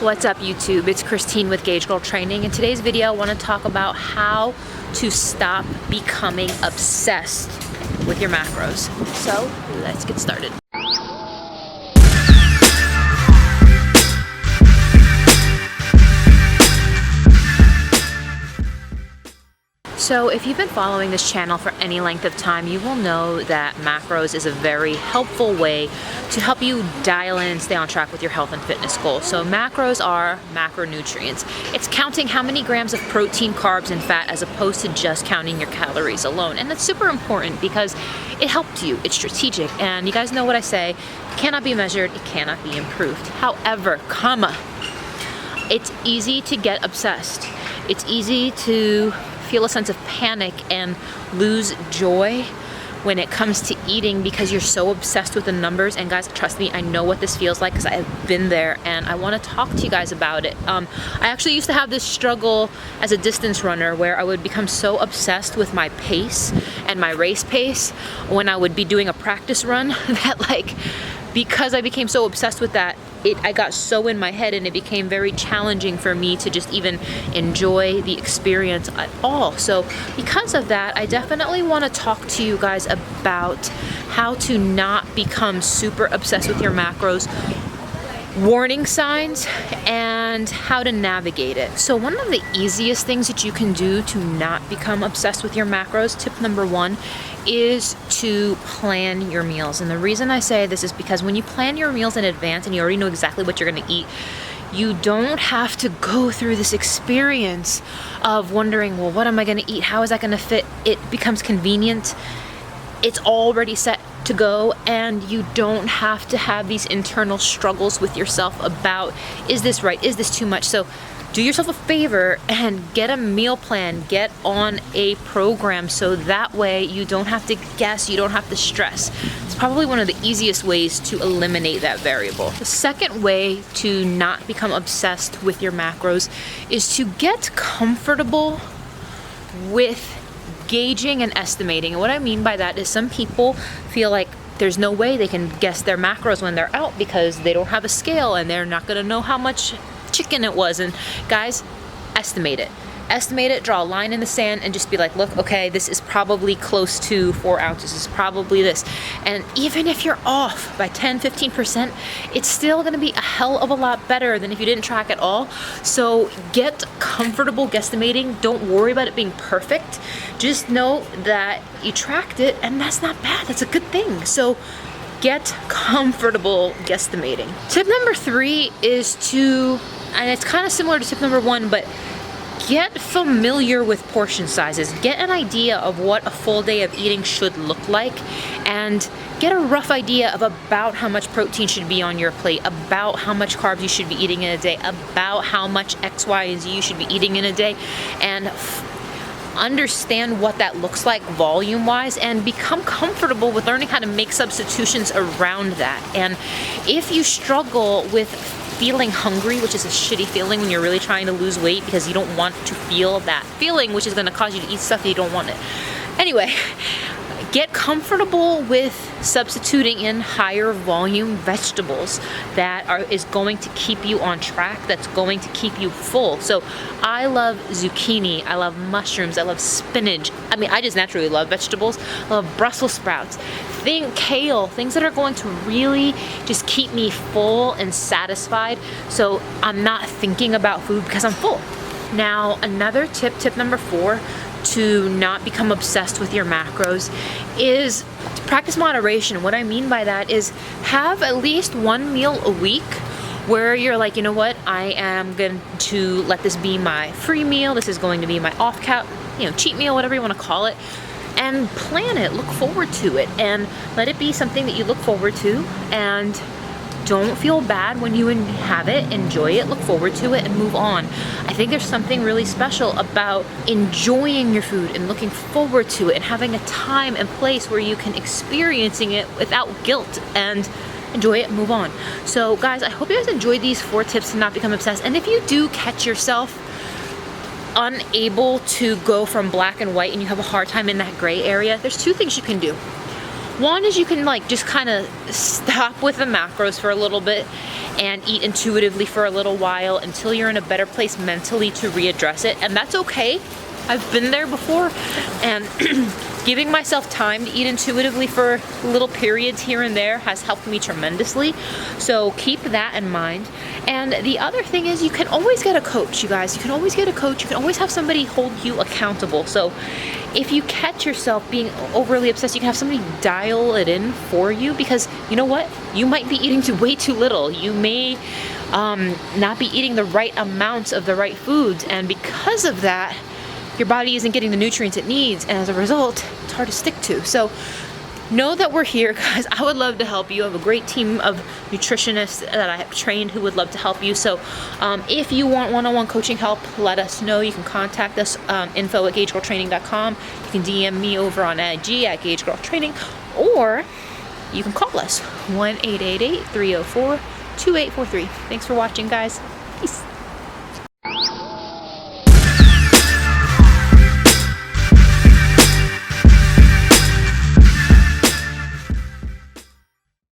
What's up YouTube? It's Christine with Gauge Girl Training. In today's video I want to talk about how to stop becoming obsessed with your macros. So let's get started. So if you've been following this channel for any length of time, you will know that macros is a very helpful way to help you dial in and stay on track with your health and fitness goals. So macros are macronutrients. It's counting how many grams of protein, carbs, and fat as opposed to just counting your calories alone. And that's super important because it helps you. It's strategic. And you guys know what I say, it cannot be measured, it cannot be improved. However, it's easy to get obsessed. It's easy to feel a sense of panic and lose joy when it comes to eating because you're so obsessed with the numbers. And guys, trust me, I know what this feels like because I have been there and I want to talk to you guys about it. I actually used to have this struggle as a distance runner where I would become so obsessed with my pace and my race pace when I would be doing a practice run that because I became so obsessed with that, I got so in my head and it became very challenging for me to just even enjoy the experience at all. So because of that, I definitely want to talk to you guys about how to not become super obsessed with your macros, warning signs, and how to navigate it. So one of the easiest things that you can do to not become obsessed with your macros, tip number one, is to plan your meals. And the reason I say this is because when you plan your meals in advance and you already know exactly what you're going to eat, you don't have to go through this experience of wondering, well, what am I going to eat? How is that going to fit? It becomes convenient. It's already set to go, and you don't have to have these internal struggles with yourself about, is this right? Is this too much? So do yourself a favor and get a meal plan, get on a program so that way you don't have to guess, you don't have to stress. It's probably one of the easiest ways to eliminate that variable. The second way to not become obsessed with your macros is to get comfortable with gauging and estimating. And what I mean by that is some people feel like there's no way they can guess their macros when they're out because they don't have a scale and they're not gonna know how much chicken it was. And guys, estimate it, draw a line in the sand and just be like, look, okay, this is probably close to 4 ounces, this is probably this. And even if you're off by 10-15%, it's still gonna be a hell of a lot better than if you didn't track at all. So get comfortable guesstimating. Don't worry about it being perfect. Just know that you tracked it and that's not bad, that's a good thing. So get comfortable guesstimating. Tip number 3 is and it's kind of similar to tip number 1, but get familiar with portion sizes. Get an idea of what a full day of eating should look like and get a rough idea of about how much protein should be on your plate, about how much carbs you should be eating in a day, about how much X, Y, and Z you should be eating in a day, and understand what that looks like volume-wise and become comfortable with learning how to make substitutions around that. And if you struggle with feeling hungry, which is a shitty feeling when you're really trying to lose weight because you don't want to feel that feeling, which is going to cause you to eat stuff that you don't want it. Anyway, get comfortable with substituting in higher volume vegetables that is going to keep you on track, that's going to keep you full. So I love zucchini, I love mushrooms, I love spinach. I mean, I just naturally love vegetables. I love Brussels sprouts. Think kale, things that are going to really just keep me full and satisfied so I'm not thinking about food because I'm full. Now, another tip number 4, to not become obsessed with your macros is to practice moderation. What I mean by that is have at least one meal a week where you're like, you know what, I am going to let this be my free meal. This is going to be my cheat meal, whatever you want to call it. And plan it, look forward to it, and let it be something that you look forward to, and don't feel bad when you have it. Enjoy it, look forward to it, and move on. I think there's something really special about enjoying your food and looking forward to it and having a time and place where you can experiencing it without guilt and enjoy it and move on. So guys, I hope you guys enjoyed these 4 tips to not become obsessed. And if you do catch yourself unable to go from black and white and you have a hard time in that gray area, there's 2 things you can do. One is you can just kind of stop with the macros for a little bit and eat intuitively for a little while until you're in a better place mentally to readdress it. And that's okay. I've been there before, and giving myself time to eat intuitively for little periods here and there has helped me tremendously. So keep that in mind. And the other thing is, you can always get a coach, you guys. You can always get a coach. You can always have somebody hold you accountable. So if you catch yourself being overly obsessed, you can have somebody dial it in for you, because you know what? You might be eating way too little. You may not be eating the right amounts of the right foods, and because of that, your body isn't getting the nutrients it needs, and as a result, it's hard to stick to. So know that we're here, guys. I would love to help you. I have a great team of nutritionists that I have trained who would love to help you. So if you want one-on-one coaching help, let us know. You can contact us, info@gagegirltraining.com. You can DM me over on IG at gagegirltraining, or you can call us 1-888-304-2843. Thanks for watching, guys. Peace.